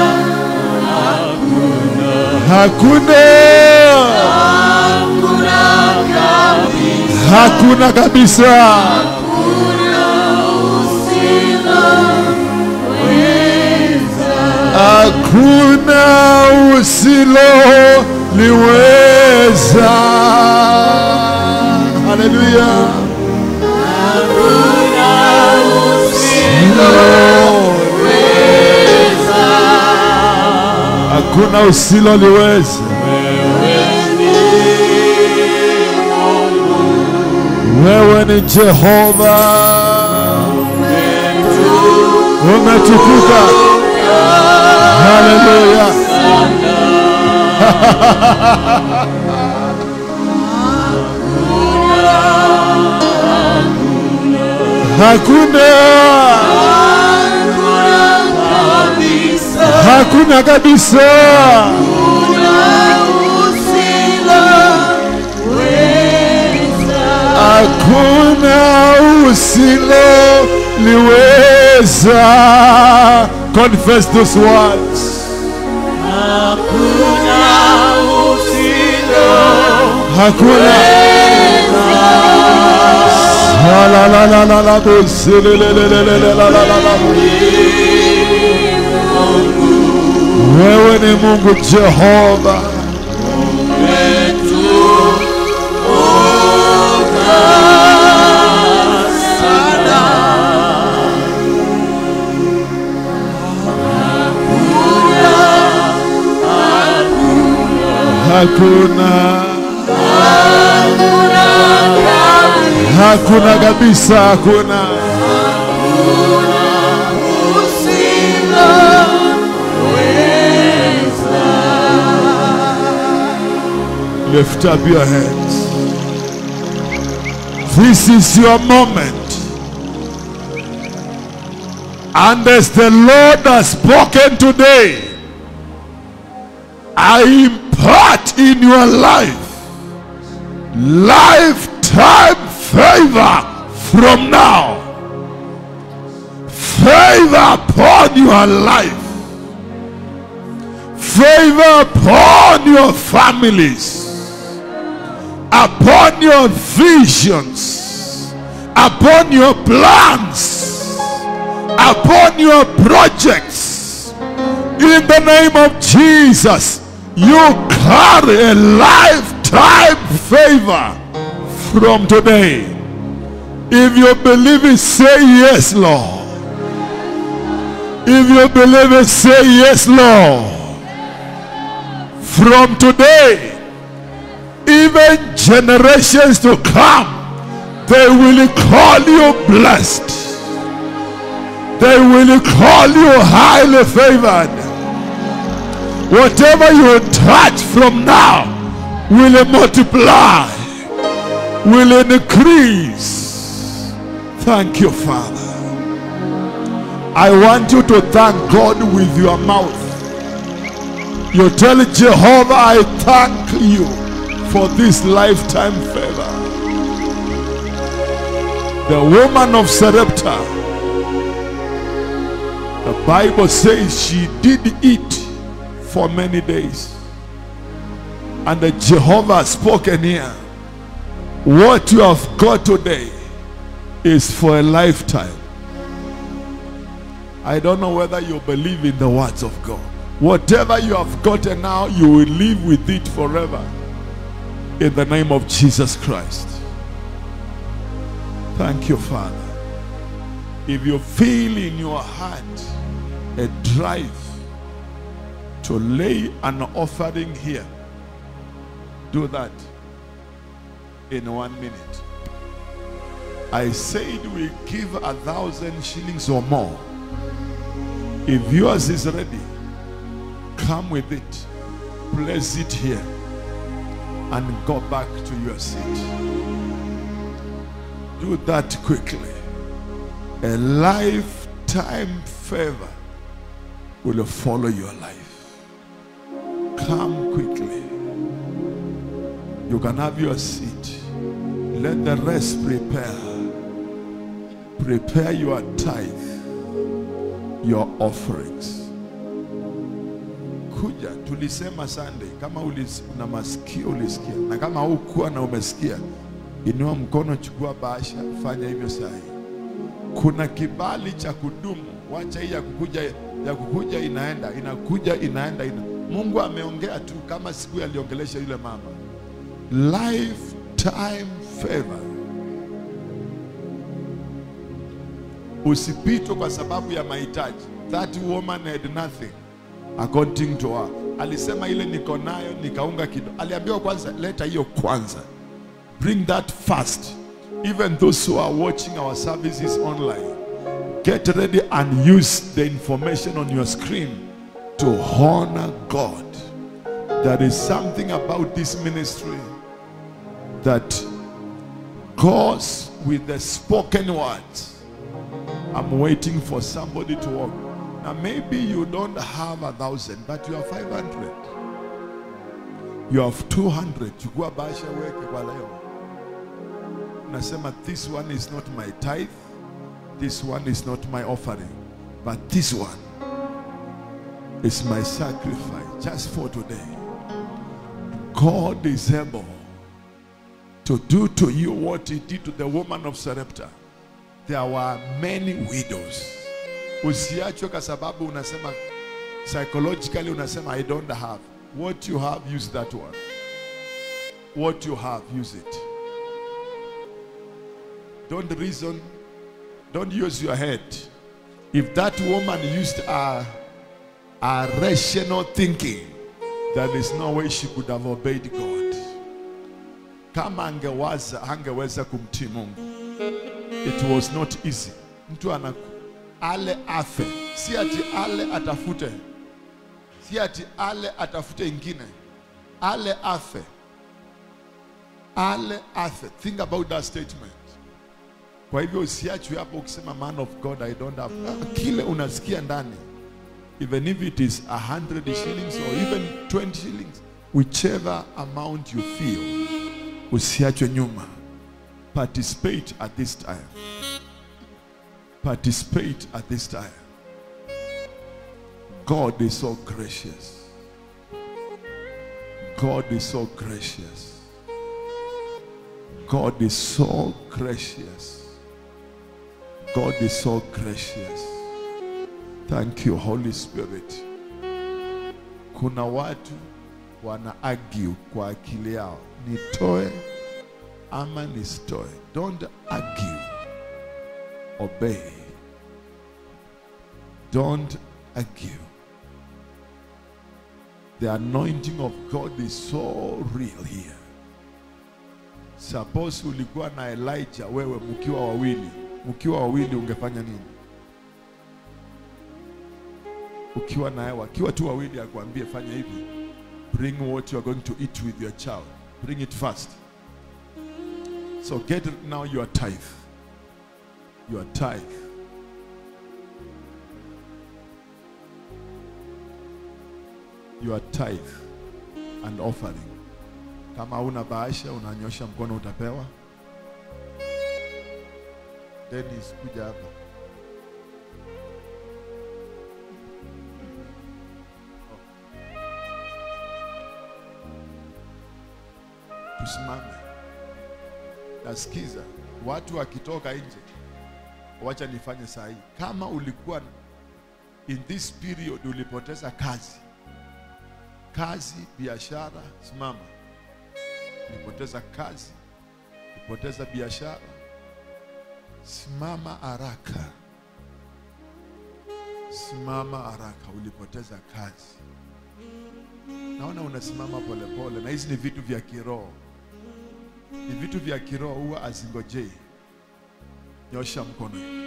Hakuna kabisa. Hakuna usiloliweza. Haleluya. Hakuna usiloliweza. wewe ni Jehova. Umetukuka. Haleluya. Hakuna kabisa. Hakuna usiloliweza. Confess those words. Hakuna. Wewe ni Mungu Jehova. Hakuna kabisa, hakuna. Lift up your hands. This is your moment. And as the Lord has spoken today, I impart in your life lifetime favor from now. Favor upon your life. Favor upon your families. Upon your visions. Upon your plans. Upon your projects. In the name of Jesus, you carry a lifetime favor from today. If you believe it, say yes, Lord. If you believe it, say yes, Lord. From today, even generations to come, they will call you blessed. They will call you highly favored. Whatever you touch from now will multiply, will increase. Thank you, Father. I want you to thank God with your mouth. You tell Jehovah, I thank you for this lifetime favor. The woman of Sarepta, the Bible says she did eat for many days. And the Jehovah has spoken here. What you have got today is for a lifetime. I don't know whether you believe in the words of God. Whatever you have gotten now, you will live with it forever. In the name of Jesus Christ. Thank you, Father. If you feel in your heart a drive to lay an offering here, do that in 1 minute. I said we give 1,000 shillings or more. If yours is ready, come with it, place it here, and go back to your seat. Do that quickly. A lifetime favor will follow your life. Come quickly. You can have your seat. Let the rest prepare. Prepare your tithe, your offerings. Kuja, tulisema Sunday, kama una masikio ulisikia, na kama hukuwa na umesikia, inua mkono, chukua bahasha, fanya hivyo sahi. Kuna kibali cha kudumu. Wacha hii ya kukuja inaenda, inakuja inaenda. Mungu ameongea tu kama siku aliongelesha yule mama. Lifetime favor. Usipitwe kwa sababu ya mahitaji. That woman had nothing according to her. Alisema ile niko nayo nikaunga kidogo. Aliambiwa kwanza leta hiyo kwanza. Bring that first. Even those who are watching our services online, get ready and use the information on your screen to honor God. There is something about this ministry that goes with the spoken words. I'm waiting for somebody to walk. Now maybe you don't have 1,000, but you have 500. You have 200. Chukua basha weke kwa leo. Nasema, this one is not my tithe. This one is not my offering. But this one is my sacrifice just for today. God is able to do to you what he did to the woman of Sarepta. There were many widows. Usiachwe kwa sababu unasema psychologically unasema I don't have. What you have, use that one. What you have, use it. Don't reason. Don't use your head. If that woman used a rational thinking, there is no way she could have obeyed God. Kama angeweza kumtii Mungu. It was not easy. Mtu ale afe. Si ati ale atafute. Si ati ale atafute ingine. Ale afe. Ale afe. Think about that statement. Kwa hivyo usiachwe hapo ukisema man of God I don't have. Kile unasikia ndani. Even if it is 100 shillings or even 20 shillings. Whichever amount you feel. Usiachwe nyuma. Participate at this time. Participate at this time. God is so gracious. God is so gracious. God is so gracious. God is so gracious. Thank you, Holy Spirit. Kuna watu wana argue kwa akili yao. Nitoe ama nisitoe. Don't argue. Obey. Don't argue. The anointing of God is so real here. Suppose ulikuwa na Elijah wewe mkiwa wawili. Mkiwa wawili ungefanya nini? Ukiwa na yeye, ukiwa tu wawili akwambie fanya hivi. Bring what you are going to eat with your child. Bring it fast. So get now your tithe. Your tithe. Your tithe and offering. Kama una bahasha unanyosha mkono utapewa. Dennis kuja hapa. Tusimame. Nasikiza watu wakitoka nje. Wacha nifanye saa hii. Kama ulikuwa in this period ulipoteza kazi, biashara, simama. Ulipoteza kazi, ulipoteza biashara, simama haraka. Simama haraka, ulipoteza kazi. Naona unasimama pole pole, na hizi ni vitu vya kiroho. Ni vitu vya kiroho huwa azingojei. Nyosha mkono.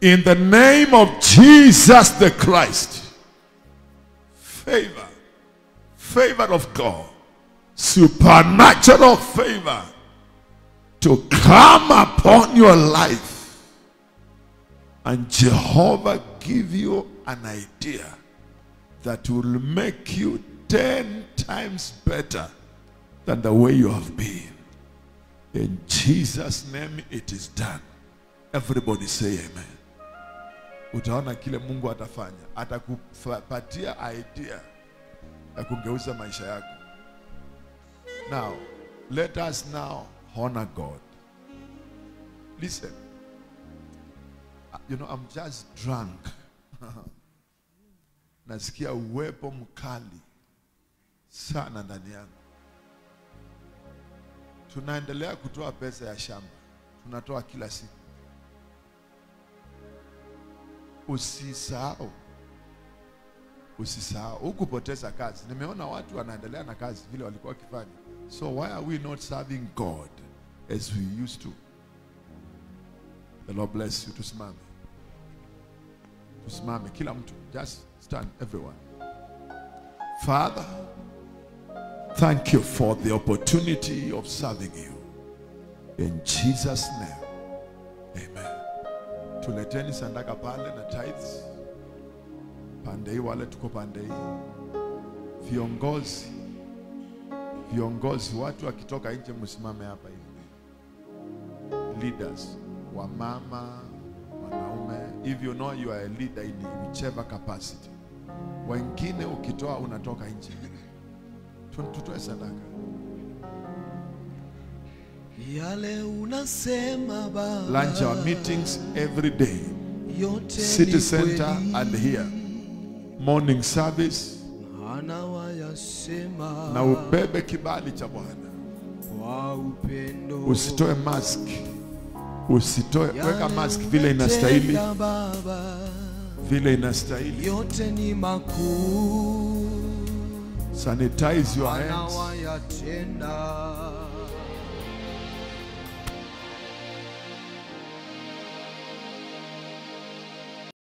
In the name of Jesus the Christ, favor of God, supernatural favor to come upon your life, and Jehovah give you an idea that will make you 10 times better than the way you have been. In Jesus' name it is done. Everybody say amen. Utaona kile Mungu atafanya. Atakupatia idea ya kugeuza maisha yako. Now, let us now honor God. Listen. You know, I'm just drunk. Nasikia uwepo mkali sana ndani yangu. Tunaendelea kutoa pesa ya shamba. Tunatoa kila siku. Usisahau. Usisahau. Ukupoteza kazi. Nimeona watu wanaendelea na kazi vile walikuwa wakifanya. So why are we not serving God as we used to? The Lord bless you. Tusimame. Tusimame. Kila mtu. Just stand, everyone. Father, thank you for the opportunity of serving you. In Jesus' name. Amen. Tuleteni sandaka pale na tithes. Pande hii wale tuko pande hii. Viongozi watu wakitoka nje msimame hapa hivi. Leaders, wamama, wanaume, if you know you are a leader in whichever capacity. Wengine ukitoa unatoka nje. Tutoe sadaka. Yale unasema Baba. Lunch our meetings every day. City Center and here. Morning service. Na ubebe kibali cha Bwana. Usitoe mask. Usitoe, weka mask vile inastahili. Vile inastahili. Yote ni makuu. Sanitize your hands.